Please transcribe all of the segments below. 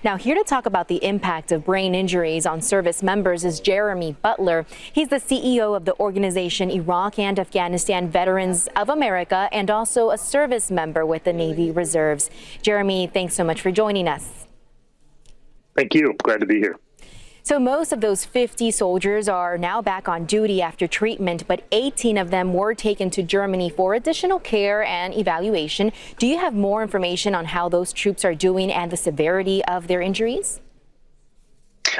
Now, here to talk about the impact of brain injuries on service members is Jeremy Butler. He's the CEO of the organization Iraq and Afghanistan Veterans of America and also a service member with the Navy Reserves. Jeremy, thanks so much for joining us. Thank you. Glad to be here. So most of those 50 soldiers are now back on duty after treatment, but 18 of them were taken to Germany for additional care and evaluation. Do you have more information on how those troops are doing and the severity of their injuries?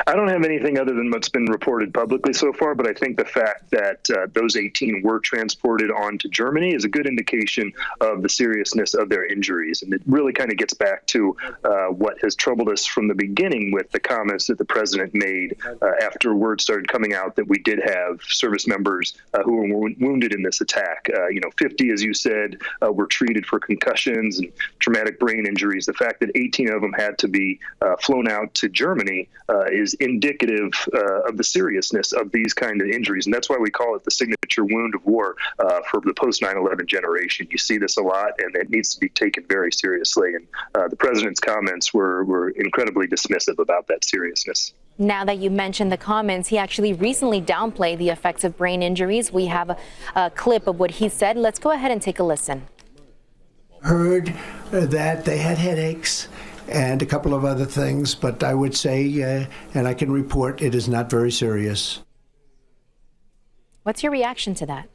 I don't have anything other than what's been reported publicly so far, but I think the fact that those 18 were transported on to Germany is a good indication of the seriousness of their injuries. And it really kind of gets back to what has troubled us from the beginning with the comments that the president made after word started coming out that we did have service members who were wounded in this attack. 50, as you said, were treated for concussions and traumatic brain injuries. The fact that 18 of them had to be flown out to Germany is indicative of the seriousness of these kind of injuries. And that's why we call it the signature wound of war for the post 9/11 generation. You see this a lot, and it needs to be taken very seriously. And the president's comments were incredibly dismissive about that seriousness. Now that you mentioned the comments, he actually recently downplayed the effects of brain injuries. We have a clip of what he said. Let's go ahead and take a listen. Heard that they had headaches and a couple of other things, but I would say, and I can report, it is not very serious. What's your reaction to that?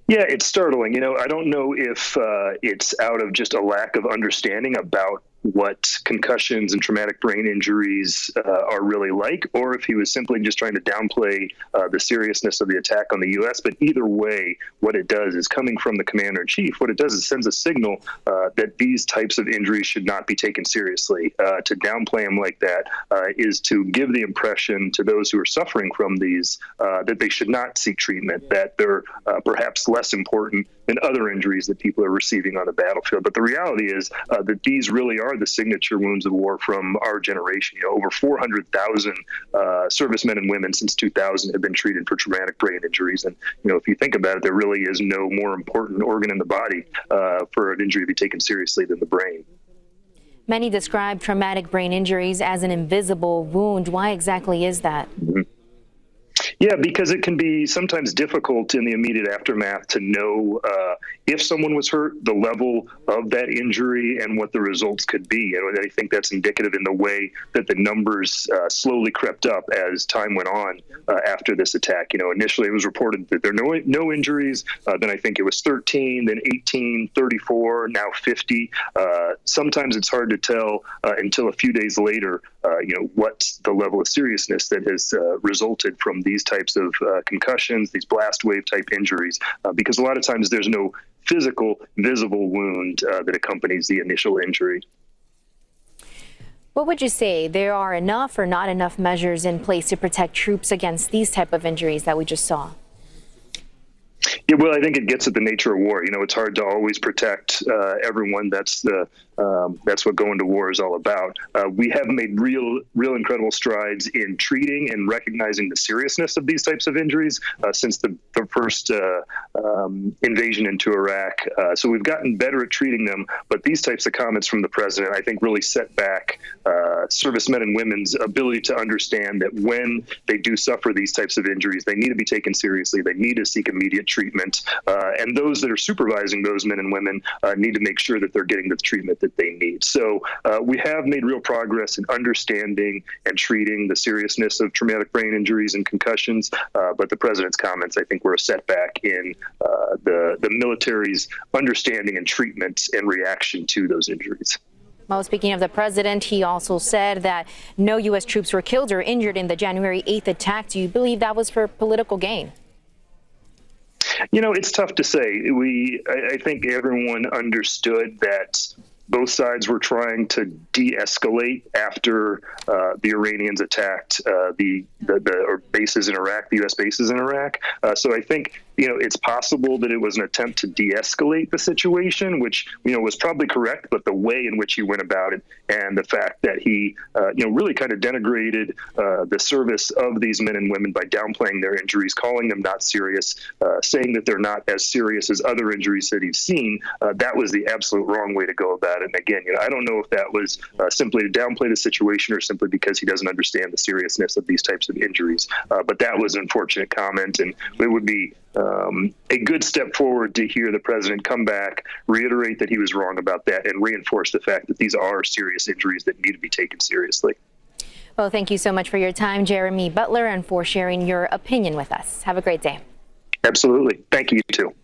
Yeah, it's startling. I don't know if it's out of just a lack of understanding about what concussions and traumatic brain injuries are really like, or if he was simply just trying to downplay the seriousness of the attack on the U.S. But either way, what it does is, coming from the commander-in-chief, what it does is sends a signal that these types of injuries should not be taken seriously. To downplay them like that is to give the impression to those who are suffering from these that they should not seek treatment, that they're perhaps less important than other injuries that people are receiving on the battlefield. But the reality is that these really are the signature wounds of war from our generation. Over 400,000 servicemen and women since 2000 have been treated for traumatic brain injuries. And, if you think about it, there really is no more important organ in the body for an injury to be taken seriously than the brain. Many describe traumatic brain injuries as an invisible wound. Why exactly is that? Mm-hmm. Yeah, because it can be sometimes difficult in the immediate aftermath to know if someone was hurt, the level of that injury, and what the results could be. And I think that's indicative in the way that the numbers slowly crept up as time went on after this attack. Initially it was reported that there are no injuries. Then I think it was 13, then 18, 34, now 50. Sometimes it's hard to tell until a few days later, what's the level of seriousness that has resulted from these types of concussions, these blast wave type injuries, because a lot of times there's no physical, visible wound that accompanies the initial injury. What would you say? There are enough or not enough measures in place to protect troops against these type of injuries that we just saw? Yeah, well, I think it gets at the nature of war. It's hard to always protect everyone. That's what going to war is all about. We have made real incredible strides in treating and recognizing the seriousness of these types of injuries since the first invasion into Iraq. So we've gotten better at treating them. But these types of comments from the president, I think, really set back servicemen and women's ability to understand that when they do suffer these types of injuries, they need to be taken seriously. They need to seek immediate treatment. And those that are supervising those men and women need to make sure that they're getting the treatment that they need. So we have made real progress in understanding and treating the seriousness of traumatic brain injuries and concussions. But the president's comments, I think, were a setback in the military's understanding and treatment and reaction to those injuries. Well, speaking of the president, he also said that no U.S. troops were killed or injured in the January 8th attack. Do you believe that was for political gain? It's tough to say. I think everyone understood that both sides were trying to de-escalate after the Iranians attacked the bases in Iraq, the U.S. bases in Iraq. So I think It's possible that it was an attempt to de-escalate the situation, which, was probably correct, but the way in which he went about it and the fact that he, really kind of denigrated the service of these men and women by downplaying their injuries, calling them not serious, saying that they're not as serious as other injuries that he's seen, that was the absolute wrong way to go about it. And again, I don't know if that was simply to downplay the situation or simply because he doesn't understand the seriousness of these types of injuries. But that was an unfortunate comment, and it would be a good step forward to hear the president come back, reiterate that he was wrong about that, and reinforce the fact that these are serious injuries that need to be taken seriously. Well, thank you so much for your time, Jeremy Butler, and for sharing your opinion with us. Have a great day. Absolutely. Thank you, you too.